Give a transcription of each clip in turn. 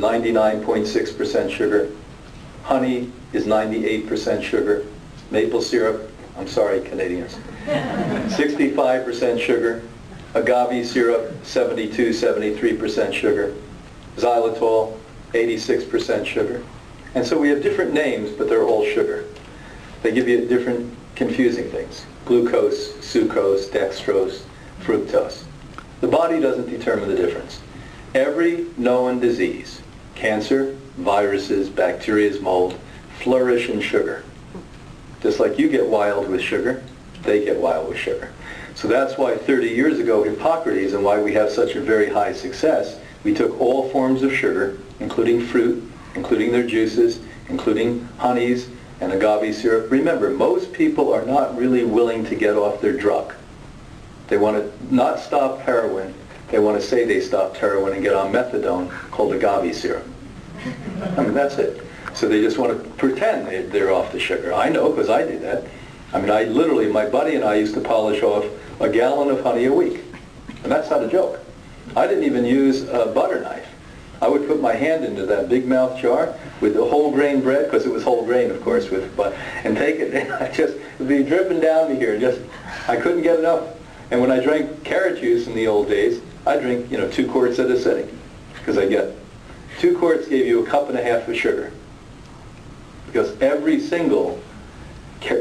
99.6% sugar. Honey is 98% sugar. Maple syrup, I'm sorry, Canadians, 65% sugar. Agave syrup, 73% sugar. Xylitol, 86% sugar. And so we have different names, but they're all sugar. They give you different confusing things. Glucose, sucrose, dextrose, fructose. The body doesn't determine the difference. Every known disease, cancer, viruses, bacteria, mold, flourish in sugar. Just like you get wild with sugar, they get wild with sugar. So that's why 30 years ago, Hippocrates, and why we have such a very high success, we took all forms of sugar, including fruit, including their juices, including honeys and agave syrup. Remember, most people are not really willing to get off their drug. They want to not stop heroin. They want to say they stopped heroin and get on methadone called agave syrup. I mean, that's it. So they just want to pretend they're off the sugar. I know, because I did that. I mean, I literally, my buddy and I used to polish off a gallon of honey a week. And that's not a joke. I didn't even use a butter knife. I would put my hand into that big mouth jar with the whole grain bread, because it was whole grain, of course, and take it, and it would be dripping down to here. I couldn't get enough. And when I drank carrot juice in the old days, I drink, 2 quarts at a sitting, because I get 2 quarts gave you a cup and a half of sugar. Because every single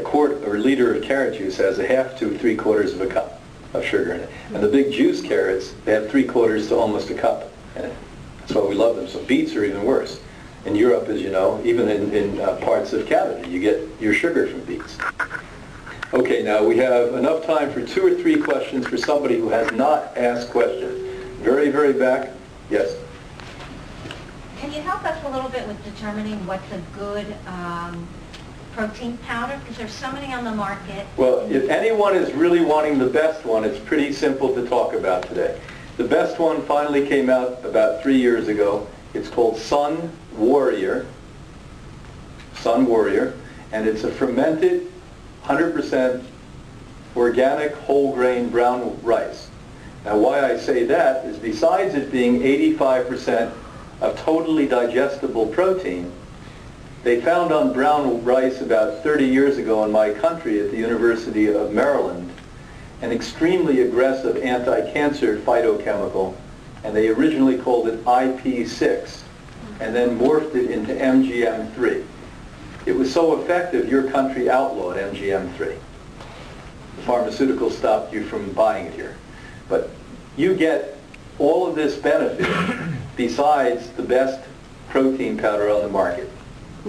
quart or liter of carrot juice has a half to 3/4 of a cup of sugar in it. And the big juice carrots, they have 3/4 to almost a cup in it. That's why we love them. So beets are even worse. In Europe, as you know, even in parts of Canada, you get your sugar from beets. Okay, now we have enough time for 2 or 3 questions for somebody who has not asked questions. Very, very back. Yes? Can you help us a little bit with determining what's a good protein powder? Because there's so many on the market. Well, if anyone is really wanting the best one, it's pretty simple to talk about today. The best one finally came out about 3 years ago. It's called Sun Warrior. Sun Warrior. And it's a fermented, 100% organic whole grain brown rice. Now why I say that is, besides it being 85% of totally digestible protein, they found on brown rice about 30 years ago in my country at the University of Maryland an extremely aggressive anti-cancer phytochemical, and they originally called it IP6 and then morphed it into MGM3. It was so effective your country outlawed MGM3. The pharmaceuticals stopped you from buying it here. But you get all of this benefit besides the best protein powder on the market.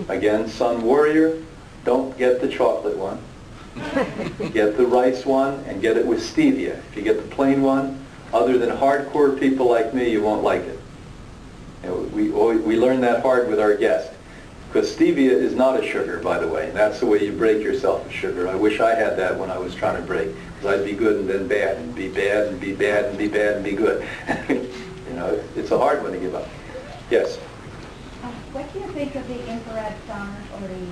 Again, Sun Warrior, don't get the chocolate one. Get the rice one and get it with stevia. If you get the plain one, other than hardcore people like me, you won't like it. We learn that hard with our guest. Because stevia is not a sugar, by the way, and that's the way you break yourself of sugar. I wish I had that when I was trying to break, because I'd be good and then bad, and be bad and be bad and be bad and be good. It's a hard one to give up. Yes? What do you think of the infrared saunas or the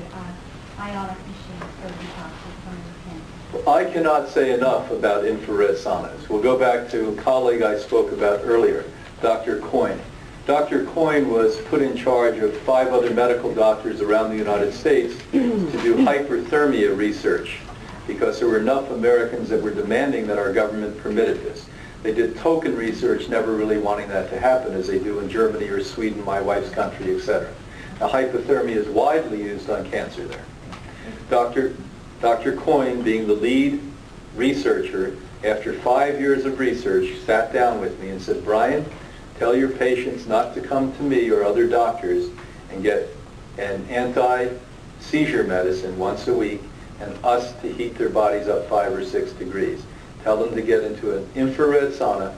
ionic machines for detoxing from the cancer? Well, I cannot say enough about infrared saunas. We'll go back to a colleague I spoke about earlier, Dr. Coyne. Dr. Coyne was put in charge of 5 other medical doctors around the United States to do hyperthermia research, because there were enough Americans that were demanding that our government permitted this. They did token research, never really wanting that to happen, as they do in Germany or Sweden, my wife's country, etc. Now, hypothermia is widely used on cancer there. Dr. Coyne, being the lead researcher, after 5 years of research, sat down with me and said, "Brian, tell your patients not to come to me or other doctors and get an anti-seizure medicine once a week and us to heat their bodies up 5 or 6 degrees. Tell them to get into an infrared sauna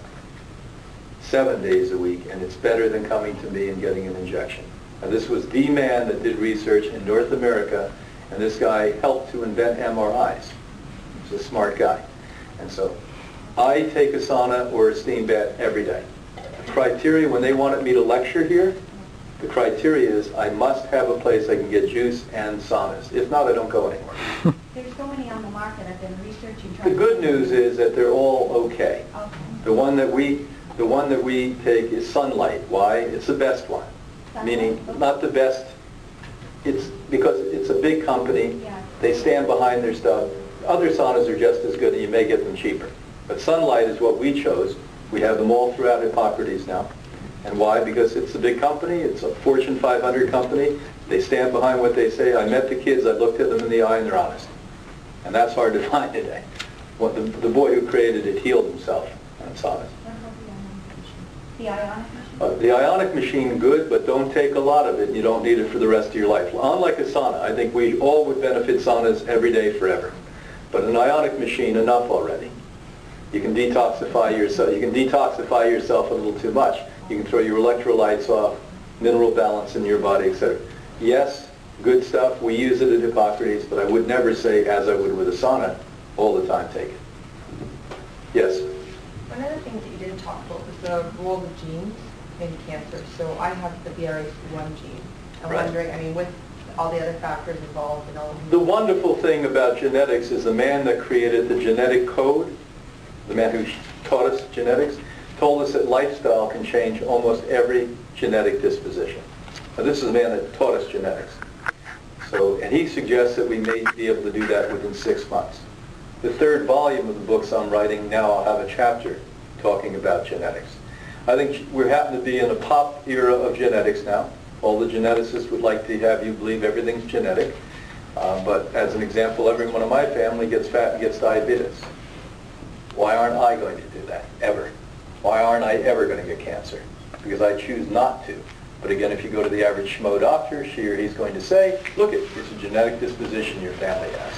7 days a week, and it's better than coming to me and getting an injection." Now, this was the man that did research in North America, and this guy helped to invent MRIs. He's a smart guy. And so I take a sauna or a steam bath every day. The criteria, when they wanted me to lecture here, the criteria is I must have a place I can get juice and saunas. If not, I don't go anymore. There's so many on the market. I've been researching. The good news is that they're all okay. Okay. The one that we take is Sunlight. Why? It's the best one. meaning not the best. It's because it's a big company. Yeah. They stand behind their stuff. Other saunas are just as good, and you may get them cheaper. But Sunlight is what we chose. We have them all throughout Hippocrates now. And why? Because it's a big company. It's a Fortune 500 company. They stand behind what they say. I met the kids. I looked at them in the eye, and they're honest. And that's hard to find today. What the boy who created it healed himself on saunas. The ionic machine? The ionic machine, good, but don't take a lot of it. You don't need it for the rest of your life. Unlike a sauna, I think we all would benefit saunas every day forever. But an ionic machine, enough already. You can detoxify yourself. You can detoxify yourself a little too much. You can throw your electrolytes off, mineral balance in your body, etc. Yes, good stuff. We use it at Hippocrates, but I would never say, as I would with a sauna, all the time take it. Yes? One of the things that you didn't talk about was the role of genes in cancer. So I have the BRCA1 gene. I'm Right. wondering, I mean, with all the other factors involved and all of The wonderful thing about genetics is the man that created the genetic code, the man who taught us genetics, told us that lifestyle can change almost every genetic disposition. Now, this is a man that taught us genetics. So, and he suggests that we may be able to do that within 6 months. The third volume of the books I'm writing now, I'll have a chapter talking about genetics. I think we happen to be in a pop era of genetics now. All the geneticists would like to have you believe everything's genetic. But as an example, everyone in my family gets fat and gets diabetes. Why aren't I going to do that, ever? Why aren't I ever going to get cancer? Because I choose not to. But again, if you go to the average schmo doctor, she or he's going to say, look, it's a genetic disposition your family has.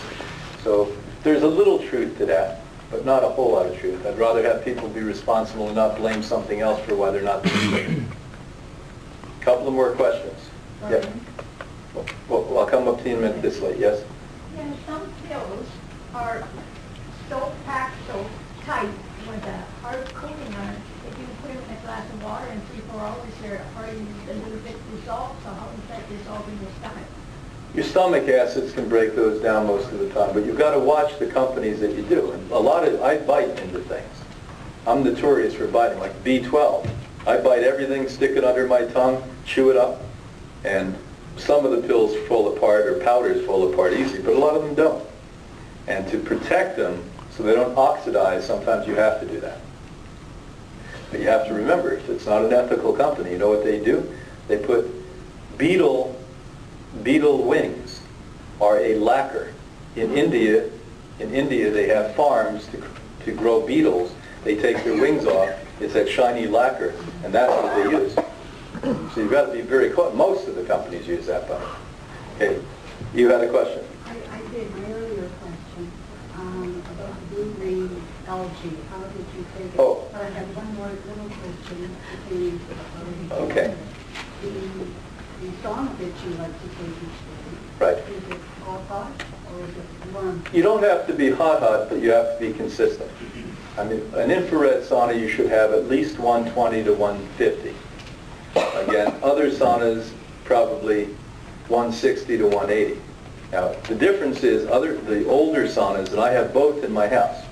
So there's a little truth to that, but not a whole lot of truth. I'd rather have people be responsible and not blame something else for why they're not doing it. A couple of more questions. Yeah. Well, I'll come up to you in a minute this way. Yes? Yeah, some pills are so packed, so tight with a hard coating on it. If you put them in a glass of water in 3-4 hours, they're already a little bit dissolved. So how does that dissolve in your stomach? Your stomach acids can break those down most of the time, but you've got to watch the companies that you do. And I bite into things. I'm notorious for biting, like B12. I bite everything, stick it under my tongue, chew it up, and some of the pills fall apart or powders fall apart easy, but a lot of them don't. And to protect them so they don't oxidize, sometimes you have to do that. But you have to remember, if it's not an ethical company, you know what they do? They put beetle wings are a lacquer. In India they have farms to grow beetles. They take their wings off. It's that shiny lacquer, and that's what they use. So you've got to be very cautious. Most of the companies use that, but okay. You had a question. I did an earlier question about the blue-green algae. How did you take it? Oh. But I have one more little question. Okay. The sauna that you like to take each day, Right. is it hot or is it warm? You don't have to be hot, but you have to be consistent. I mean, an infrared sauna you should have at least 120 to 150. Again, other saunas probably 160 to 180. Now, the difference is the older saunas, and I have both in my house,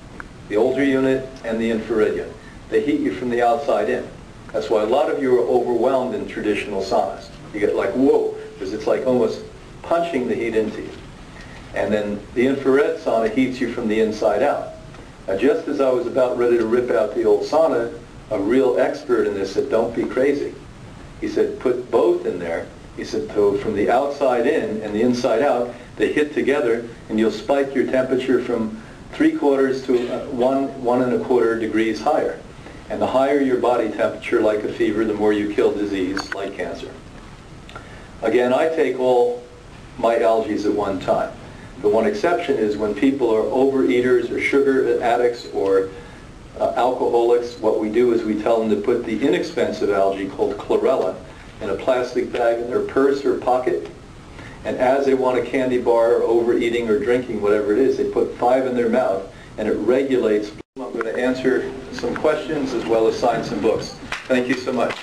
the older unit and the infrared unit, they heat you from the outside in. That's why a lot of you are overwhelmed in traditional saunas. You get like, whoa, because it's like almost punching the heat into you. And then the infrared sauna heats you from the inside out. Now, just as I was about ready to rip out the old sauna, a real expert in this said, don't be crazy. He said, put both in there. He said, so from the outside in and the inside out, they hit together, and you'll spike your temperature from 3/4 to 1 1¼ degrees higher. And the higher your body temperature, like a fever, the more you kill disease, like cancer. Again, I take all my algae at one time. The one exception is when people are overeaters or sugar addicts or alcoholics. What we do is we tell them to put the inexpensive algae called chlorella in a plastic bag in their purse or pocket. And as they want a candy bar or overeating or drinking, whatever it is, they put 5 in their mouth, and it regulates. I'm going to answer some questions as well as sign some books. Thank you so much.